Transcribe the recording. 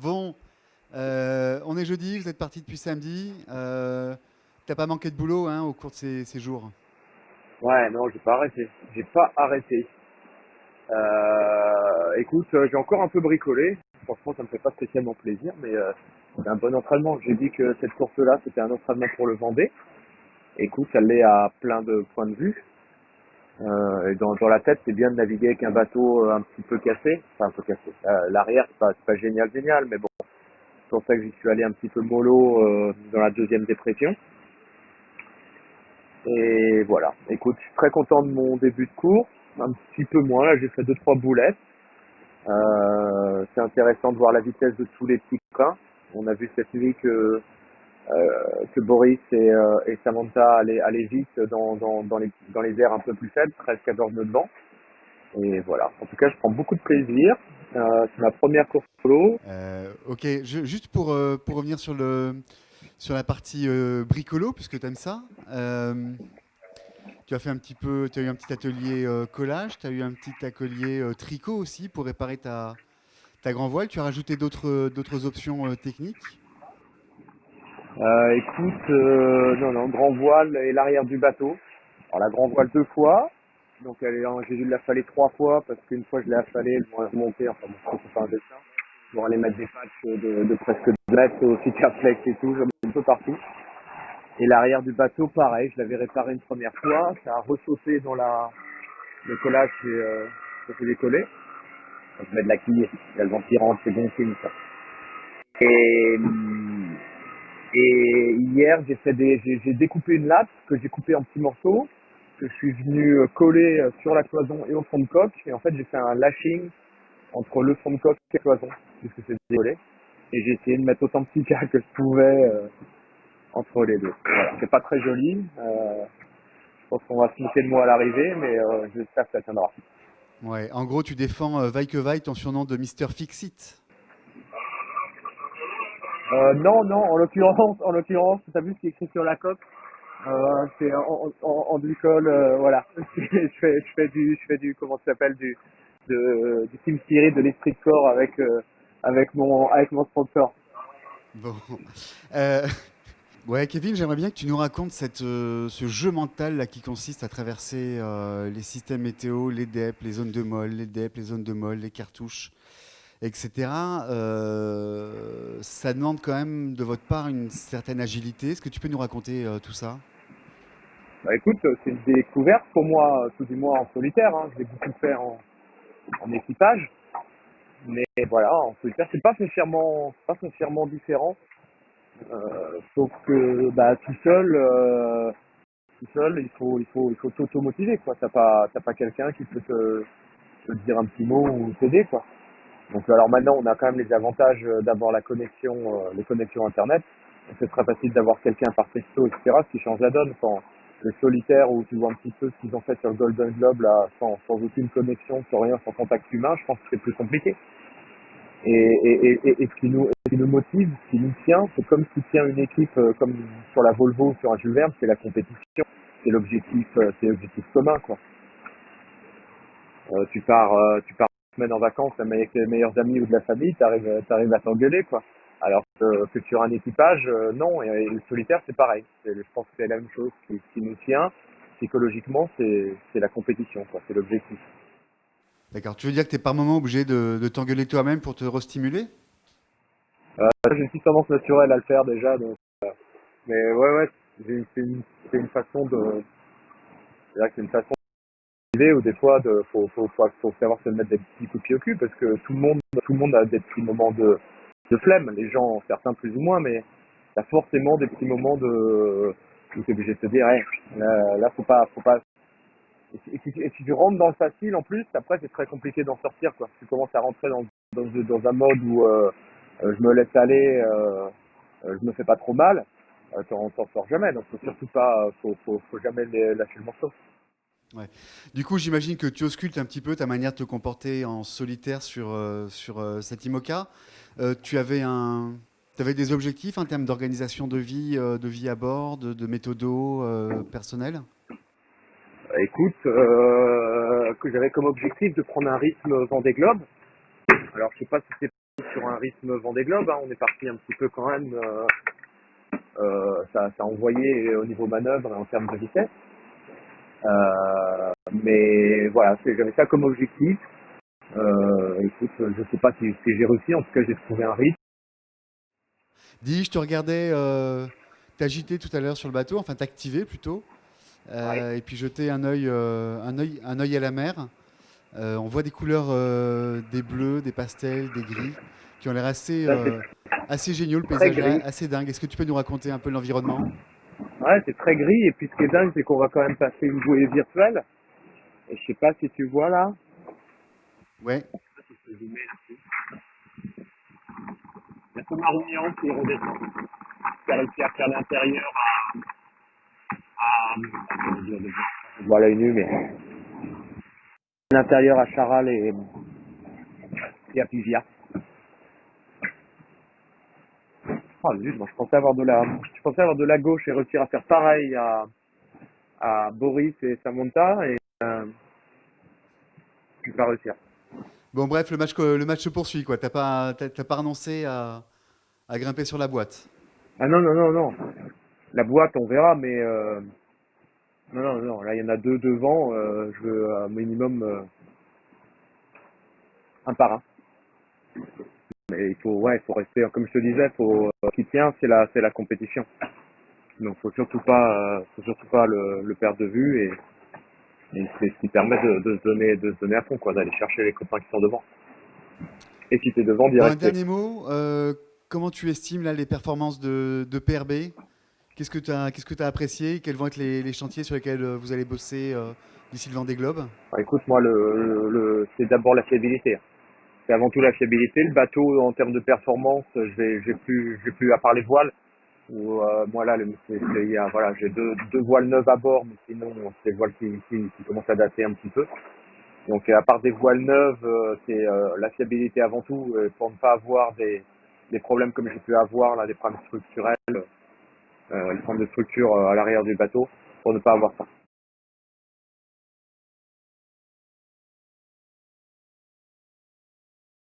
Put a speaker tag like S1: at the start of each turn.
S1: Bon, on est jeudi, vous êtes parti depuis samedi. T'as pas manqué de boulot hein, au cours de ces jours?
S2: Ouais, non, j'ai pas arrêté. J'ai pas arrêté. Écoute, j'ai encore un peu bricolé. Franchement, ça me fait pas spécialement plaisir, mais c'est un bon entraînement. J'ai dit que cette course-là, c'était un entraînement pour le Vendée. Écoute, ça l'est à plein de points de vue. Et dans la tête, c'est bien de naviguer avec un bateau un petit peu cassé. Enfin, un peu cassé. L'arrière, c'est pas génial, génial, mais bon. C'est pour ça que j'y suis allé un petit peu mollo dans la deuxième dépression. Et voilà. Écoute, je suis très content de mon début de course. Un petit peu moins, là, j'ai fait deux trois boulettes. C'est intéressant de voir la vitesse de tous les petits copains. On a vu cette nuit que Boris et Samantha allaient vite dans les airs un peu plus faibles, 13-14 nœuds de vent. Et voilà. En tout cas, je prends beaucoup de plaisir. C'est ma première course solo.
S1: Ok, juste pour revenir sur la partie bricolo, puisque tu aimes ça, tu as fait un petit peu, tu as eu un petit atelier collage, tu as eu un petit atelier tricot aussi pour réparer ta grand voile. Tu as rajouté d'autres options techniques.
S2: Écoute, non, non, grand voile et l'arrière du bateau. Alors la grand voile deux fois. Donc j'ai dû l'affaler trois fois parce qu'une fois je l'ai affalé, elle m'a remonté, enfin bon, c'est pas un dessin. Pour aller mettre des patchs de presque 2 mètres au Cicarflex et tout, j'en ai un peu partout. Et l'arrière du bateau, pareil, je l'avais réparé une première fois, ça a ressauté dans le collage ça s'est décollé. Donc je mets de la quille, il y a le vent qui rentre, c'est bon signe ça. Et, et hier, j'ai découpé une latte que j'ai coupée en petits morceaux, que je suis venu coller sur la cloison et au fond de coque. Et en fait, j'ai fait un lashing entre le fond de coque et la cloison, puisque c'est décollé. Et j'ai essayé de mettre autant de petits cas que je pouvais entre les deux. Voilà. C'est pas très joli. Je pense qu'on va se moquer de moi à l'arrivée, mais j'espère que ça tiendra.
S1: Ouais, en gros, tu défends vaille que vaille ton surnom de Mister Fix-It.
S2: Non, non, en l'occurrence, t'as vu ce qui est écrit sur la coque. C'est en glycol, voilà. Je fais du, comment ça s'appelle, du Team Spirit, de l'esprit de corps avec mon sponsor.
S1: Bon. Euh, Ouais, Kevin, j'aimerais bien que tu nous racontes ce jeu mental là, qui consiste à traverser les systèmes météo, les DEP, les zones de molle, les DEP, les zones de molle, les cartouches, etc. Ça demande quand même de votre part une certaine agilité. Est-ce que tu peux nous raconter tout ça?
S2: Bah écoute, c'est une découverte pour moi, tout du moins en solitaire, hein. Je l'ai beaucoup fait en équipage, mais voilà, en solitaire, c'est pas foncièrement différent, sauf que bah tout seul, il faut t'auto-motiver, quoi. T'as pas quelqu'un qui peut te dire un petit mot ou t'aider, quoi. Donc alors maintenant, on a quand même les avantages d'avoir les connexions internet. C'est très facile d'avoir quelqu'un par texto, etc. Ce qui change la donne quand le solitaire où tu vois un petit peu ce qu'ils ont fait sur le Golden Globe là, sans aucune connexion, sans rien, sans contact humain, je pense que c'est plus compliqué. Et ce qui nous motive, ce qui nous tient, c'est comme ce qui tient une équipe, comme sur la Volvo, sur un Jules Verne, c'est la compétition, c'est l'objectif commun, quoi. Tu pars une semaine en vacances avec tes meilleurs amis ou de la famille, t'arrives à t'engueuler, quoi. Alors que sur un équipage, non. Et le solitaire, c'est pareil. Je pense que c'est la même chose qui nous tient. Psychologiquement, c'est la compétition, quoi. C'est l'objectif.
S1: D'accord. Tu veux dire que tu es par moment obligé de t'engueuler toi-même pour te restimuler?
S2: J'ai une petite tendance naturelle à le faire déjà. Donc, mais ouais, ouais, c'est une façon de, c'est vrai que c'est une façon d'idée où des fois, faut savoir se mettre des petits coups de pied au cul parce que tout le monde a des petits moments de flemme. Les gens, certains plus ou moins, mais t'as forcément des petits moments où t'es obligé de te dire, hey, là, faut pas. Et si tu rentres dans le facile, en plus, après, c'est très compliqué d'en sortir, quoi. Tu commences à rentrer dans un mode où je me laisse aller, je me fais pas trop mal. T'en sors jamais. Donc, faut surtout pas, faut jamais lâcher le morceau.
S1: Ouais. Du coup, j'imagine que tu auscultes un petit peu ta manière de te comporter en solitaire sur cet IMOCA. Tu avais des objectifs en termes d'organisation de vie à bord, de méthodo personnels?
S2: Écoute, que j'avais comme objectif de prendre un rythme Vendée Globe. Alors, je sais pas si c'est sur un rythme Vendée Globe, hein. On est parti un petit peu quand même, ça a envoyé au niveau manœuvre et en termes de vitesse. Mais voilà, j'avais ça comme objectif. Écoute, je sais pas si j'ai réussi, en tout cas j'ai trouvé un rythme.
S1: Dis, je te regardais t'agiter tout à l'heure sur le bateau, enfin t'activer plutôt,
S2: Ouais.
S1: et puis jeter un œil à la mer. On voit des couleurs, des bleus, des pastels, des gris, qui ont l'air
S2: Ça c'est
S1: assez géniaux. Le
S2: très
S1: paysage est
S2: gris.
S1: assez dingue. Est-ce que tu peux nous raconter un peu l'environnement?
S2: Ouais, c'est très gris. Et puis ce qui est dingue, c'est qu'on va quand même passer une bouée virtuelle. Et je sais pas si tu vois là.
S1: Ouais.
S2: Il y a comme un Rougnan qui redescend. Qui a réussi à faire l'intérieur à. Voilà une mais l'intérieur à Charal et à Pivia. Oh, zut, moi, je pensais avoir de la gauche et réussir à faire pareil à Boris et Samantha et je vais pas réussir.
S1: Bon, bref, le match se poursuit, quoi. T'as pas renoncé à grimper sur la boîte.
S2: Ah non, non, non, non. La boîte, on verra, mais non, non, non. Là, il y en a deux devant. Je veux un minimum un par un. Mais il faut rester, comme je te disais, ce qui tient, c'est la compétition. Donc, faut surtout pas le perdre de vue et c'est ce qui permet de se donner à fond, quoi, d'aller chercher les copains qui sont devant. Et si t'es devant, d'y
S1: Bon, un
S2: rester.
S1: dernier mot. Comment tu estimes là les performances de PRB? Qu'est-ce que tu apprécié? Quels vont être les chantiers sur lesquels vous allez bosser d'ici le Vendée Globe?
S2: Enfin, écoute, moi, c'est d'abord la fiabilité. C'est avant tout la fiabilité. Le bateau, en termes de performance, j'ai plus à part les voiles. Où, moi là, voilà, j'ai deux voiles neuves à bord, mais sinon c'est des voiles qui commencent à dater un petit peu. Donc à part des voiles neuves, c'est la fiabilité avant tout, pour ne pas avoir des problèmes comme j'ai pu avoir là, des problèmes structurels, les problèmes de structure à l'arrière du bateau, pour ne pas avoir ça.